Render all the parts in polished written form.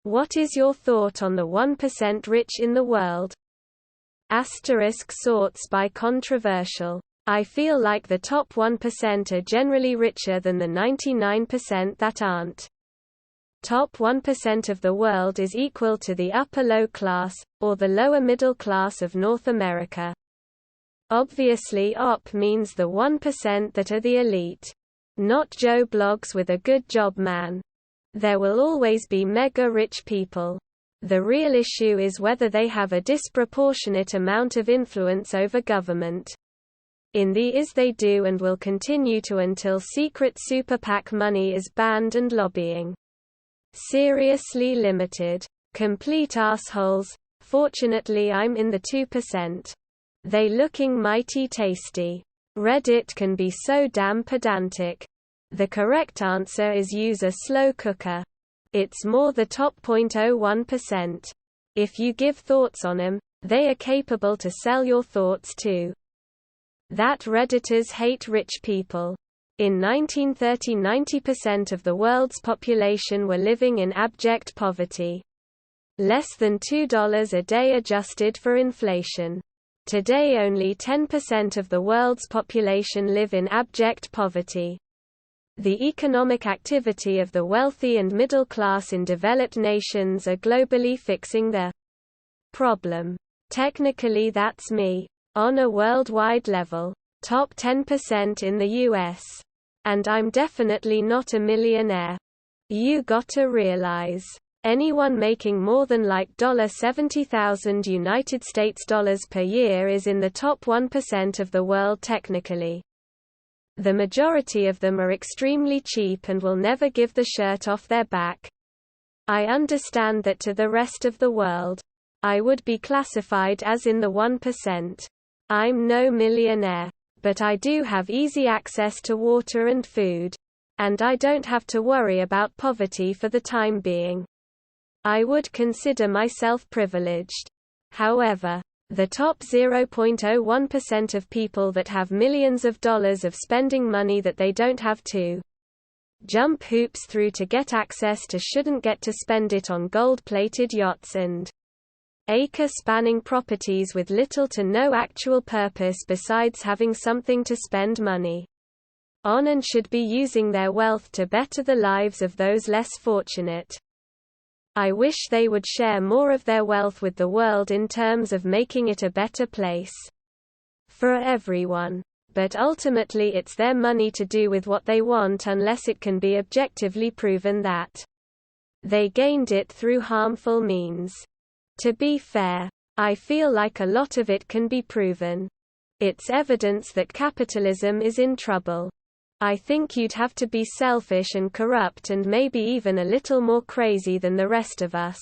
What is your thought on the 1% rich in the world? Asterisk sorts by controversial. I feel like the top 1% are generally richer than the 99% that aren't. Top 1% of the world is equal to the upper low class, or the lower middle class of North America. Obviously OP means the 1% that are the elite. Not Joe Bloggs with a good job man. There will always be mega-rich people. The real issue is whether they have a disproportionate amount of influence over government. In the is they do and will continue to until secret super PAC money is banned and lobbying seriously limited. Complete assholes. Fortunately I'm in the 2%. They looking mighty tasty. Reddit can be so damn pedantic. The correct answer is use a slow cooker. It's more the top 0.01%. If you give thoughts on them, they are capable to sell your thoughts too. That Redditors hate rich people. In 1930 90% of the world's population were living in abject poverty. Less than $2 a day adjusted for inflation. Today only 10% of the world's population live in abject poverty. The economic activity of the wealthy and middle class in developed nations are globally fixing the problem. Technically that's me. On a worldwide level. Top 10% in the US. And I'm definitely not a millionaire. You gotta realize. Anyone making more than like $70,000 United States dollars per year is in the top 1% of the world technically. The majority of them are extremely cheap and will never give the shirt off their back. I understand that to the rest of the world, I would be classified as in the 1%. I'm no millionaire, but I do have easy access to water and food. And I don't have to worry about poverty for the time being. I would consider myself privileged. However, the top 0.01% of people that have millions of dollars of spending money that they don't have to jump hoops through to get access to shouldn't get to spend it on gold-plated yachts and acre-spanning properties with little to no actual purpose besides having something to spend money on, and should be using their wealth to better the lives of those less fortunate. I wish they would share more of their wealth with the world in terms of making it a better place for everyone. But ultimately it's their money to do with what they want unless it can be objectively proven that they gained it through harmful means. To be fair, I feel like a lot of it can be proven. It's evidence that capitalism is in trouble. I think you'd have to be selfish and corrupt and maybe even a little more crazy than the rest of us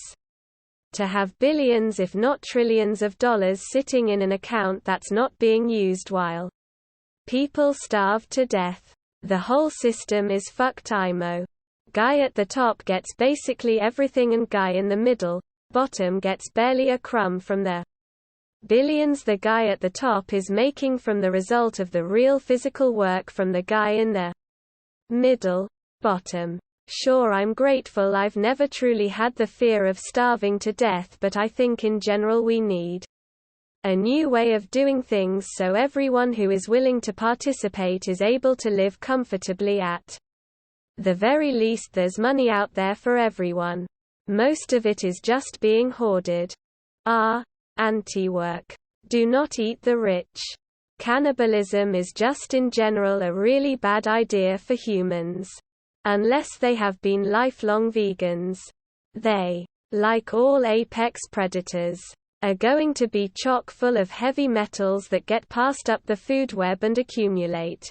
to have billions if not trillions of dollars sitting in an account that's not being used while people starve to death. The whole system is fucked. IMO. Guy at the top gets basically everything and guy in the middle, bottom gets barely a crumb from the billions the guy at the top is making from the result of the real physical work from the guy in the middle, bottom. Sure, I'm grateful I've never truly had the fear of starving to death, but I think in general we need a new way of doing things so everyone who is willing to participate is able to live comfortably. At the very least there's money out there for everyone. Most of it is just being hoarded. Anti-work. Do not eat the rich. Cannibalism is just in general a really bad idea for humans. Unless they have been lifelong vegans. They, like all apex predators, are going to be chock full of heavy metals that get passed up the food web and accumulate.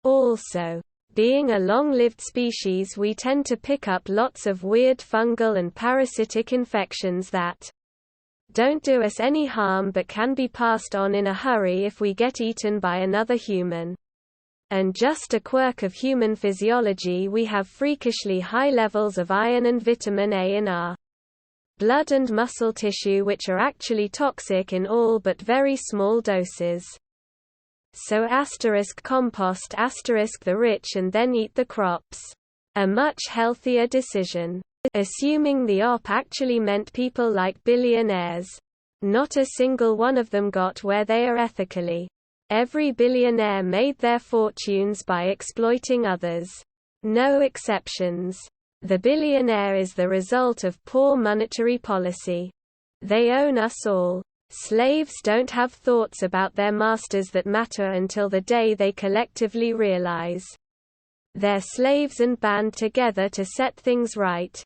Also, being a long-lived species, we tend to pick up lots of weird fungal and parasitic infections that don't do us any harm but can be passed on in a hurry if we get eaten by another human. And just a quirk of human physiology, we have freakishly high levels of iron and vitamin A in our blood and muscle tissue, which are actually toxic in all but very small doses. So compost the rich and then eat the crops. A much healthier decision. assuming the op actually meant people like billionaires. Not a single one of them got where they are ethically. Every billionaire made their fortunes by exploiting others. No exceptions. The billionaire is the result of poor monetary policy. They own us all. Slaves don't have thoughts about their masters that matter until the day they collectively realize they're slaves and band together to set things right.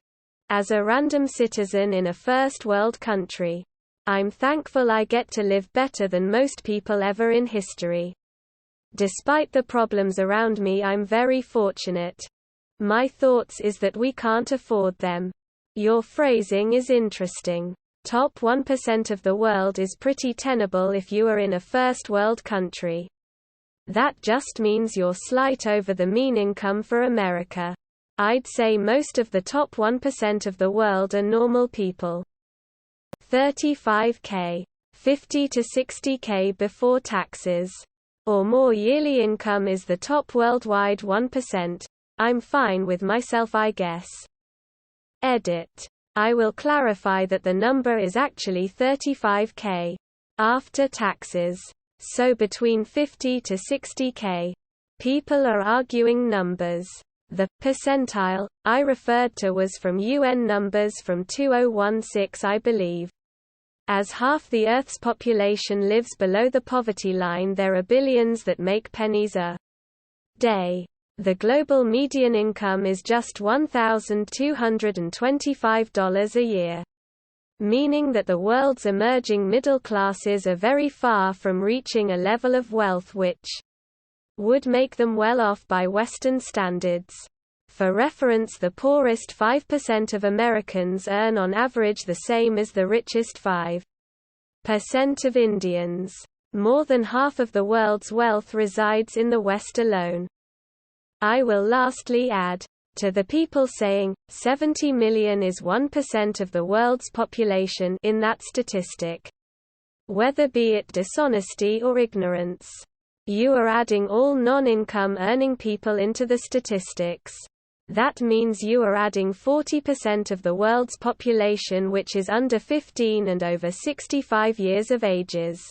As a random citizen in a first world country, I'm thankful I get to live better than most people ever in history. Despite the problems around me, I'm very fortunate. My thoughts is that we can't afford them. Your phrasing is interesting. Top 1% of the world is pretty tenable if you are in a first world country. That just means you're slight over the mean income for America. I'd say most of the top 1% of the world are normal people. 35K, 50 to 60K before taxes, or more yearly income is the top worldwide 1%. I'm fine with myself, I guess. Edit. I will clarify that the number is actually 35K after taxes. So between 50 to 60K. People are arguing numbers. The percentile I referred to was from UN numbers from 2016, I believe. As half the Earth's population lives below the poverty line, there are billions that make pennies a day. The global median income is just $1,225 a year. Meaning that the world's emerging middle classes are very far from reaching a level of wealth which would make them well off by Western standards. For reference, the poorest 5% of Americans earn on average the same as the richest 5% of Indians. More than half of the world's wealth resides in the West alone. I will lastly add, to the people saying, 70 million is 1% of the world's population in that statistic. Whether be it dishonesty or ignorance, you are adding all non-income earning people into the statistics. That means you are adding 40% of the world's population which is under 15 and over 65 years of ages,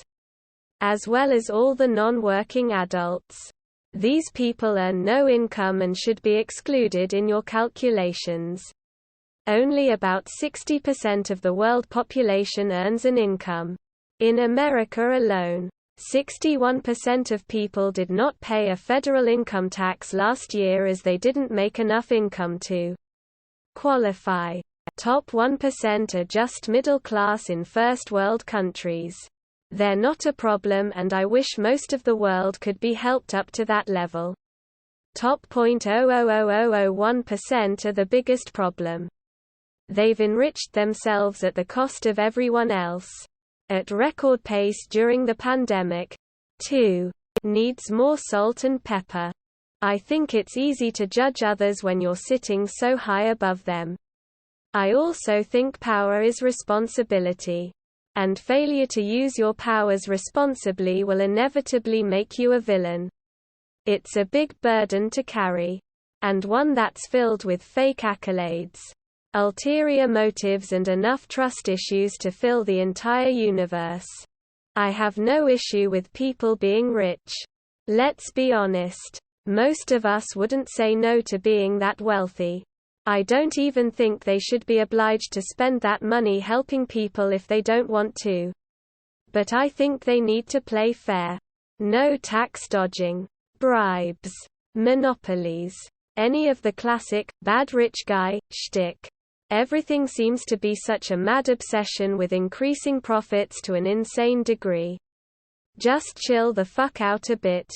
as well as all the non-working adults. These people earn no income and should be excluded in your calculations. Only about 60% of the world population earns an income. In America alone, 61% of people did not pay a federal income tax last year as they didn't make enough income to qualify. Top 1% are just middle class in first world countries. They're not a problem, and I wish most of the world could be helped up to that level. Top 0.00001% are the biggest problem. They've enriched themselves at the cost of everyone else. At record pace during the pandemic. 2. Needs more salt and pepper. I think it's easy to judge others when you're sitting so high above them. I also think power is responsibility. And failure to use your powers responsibly will inevitably make you a villain. It's a big burden to carry. And one that's filled with fake accolades, ulterior motives and enough trust issues to fill the entire universe. I have no issue with people being rich. Let's be honest. Most of us wouldn't say no to being that wealthy. I don't even think they should be obliged to spend that money helping people if they don't want to. But I think they need to play fair. No tax dodging, bribes, monopolies, any of the classic, bad rich guy, shtick. Everything seems to be such a mad obsession with increasing profits to an insane degree. Just chill the fuck out a bit.